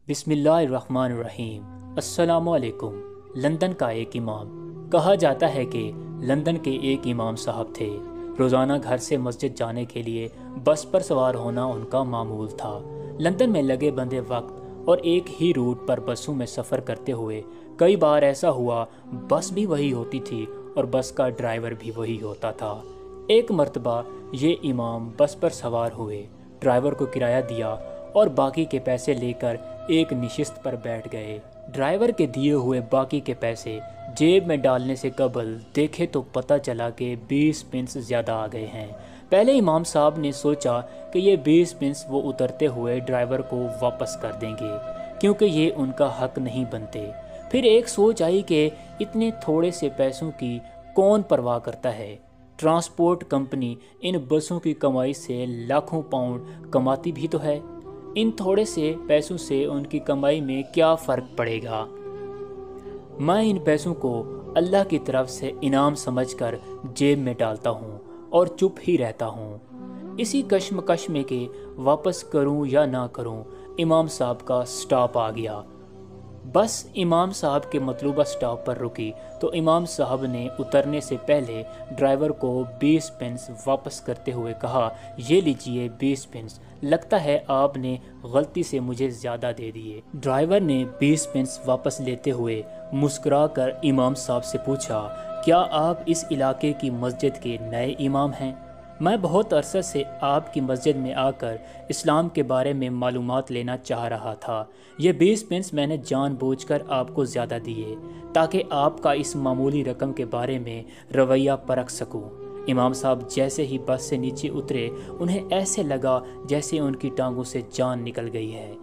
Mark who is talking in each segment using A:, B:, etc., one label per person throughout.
A: بسم اللہ الرحمن الرحیم۔ السلام علیکم۔ لندن کا ایک امام۔ کہا جاتا ہے کہ لندن کے ایک امام صاحب تھے۔ روزانہ گھر سے مسجد جانے کے لیے بس پر سوار ہونا ان کا معمول تھا۔ لندن میں لگے بندے وقت اور ایک ہی روٹ پر بسوں میں سفر کرتے ہوئے کئی بار ایسا ہوا بس بھی وہی ہوتی تھی اور بس کا ڈرائیور بھی وہی ہوتا تھا۔ ایک مرتبہ یہ امام بس پر سوار ہوئے، ڈرائیور کو کرایہ دیا اور باقی کے پیسے لے کر ایک نشست پر بیٹھ گئے۔ ڈرائیور کے دیے ہوئے باقی کے پیسے جیب میں ڈالنے سے قبل دیکھے تو پتہ چلا کہ 20 پنس زیادہ آ گئے ہیں۔ پہلے امام صاحب نے سوچا کہ یہ 20 پنس وہ اترتے ہوئے ڈرائیور کو واپس کر دیں گے کیونکہ یہ ان کا حق نہیں بنتے۔ پھر ایک سوچ آئی کہ اتنے تھوڑے سے پیسوں کی کون پرواہ کرتا ہے، ٹرانسپورٹ کمپنی ان بسوں کی کمائی سے لاکھوں پاؤنڈ کماتی بھی تو ہے، ان تھوڑے سے پیسوں سے ان کی کمائی میں کیا فرق پڑے گا۔ میں ان پیسوں کو اللہ کی طرف سے انعام سمجھ کر جیب میں ڈالتا ہوں اور چپ ہی رہتا ہوں۔ اسی کشمکش میں کہ واپس کروں یا نہ کروں، امام صاحب کا سٹاپ آ گیا۔ بس امام صاحب کے مطلوبہ سٹاپ پر رکی تو امام صاحب نے اترنے سے پہلے ڈرائیور کو 20 پنس واپس کرتے ہوئے کہا، یہ لیجئے 20 پنس، لگتا ہے آپ نے غلطی سے مجھے زیادہ دے دیے۔ ڈرائیور نے 20 پنس واپس لیتے ہوئے مسکرا کر امام صاحب سے پوچھا، کیا آپ اس علاقے کی مسجد کے نئے امام ہیں؟ میں بہت عرصے سے آپ کی مسجد میں آ کر اسلام کے بارے میں معلومات لینا چاہ رہا تھا۔ یہ 20 پنس میں نے جان بوجھ کر آپ کو زیادہ دیے تاکہ آپ کا اس معمولی رقم کے بارے میں رویہ پرکھ سکوں۔ امام صاحب جیسے ہی بس سے نیچے اترے انہیں ایسے لگا جیسے ان کی ٹانگوں سے جان نکل گئی ہے۔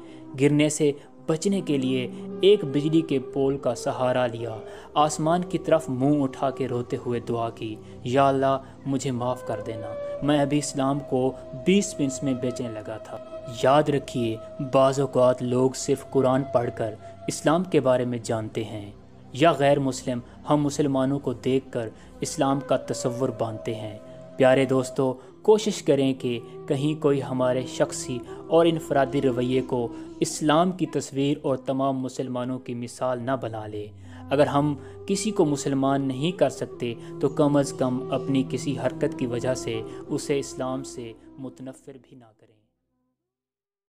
A: گرنے سے بچنے کے لیے ایک بجلی کے پول کا سہارا لیا، آسمان کی طرف منہ اٹھا کے روتے ہوئے دعا کی، یا اللہ مجھے معاف کر دینا، میں ابھی اسلام کو 20 پنس میں بیچنے لگا تھا۔ یاد رکھیے، بعض اوقات لوگ صرف قرآن پڑھ کر اسلام کے بارے میں جانتے ہیں، یا غیر مسلم ہم مسلمانوں کو دیکھ کر اسلام کا تصور باندھتے ہیں۔ پیارے دوستو، کوشش کریں کہ کہیں کوئی ہمارے شخصی اور انفرادی رویے کو اسلام کی تصویر اور تمام مسلمانوں کی مثال نہ بنا لے۔ اگر ہم کسی کو مسلمان نہیں کر سکتے تو کم از کم اپنی کسی حرکت کی وجہ سے اسے اسلام سے متنفر بھی نہ کریں۔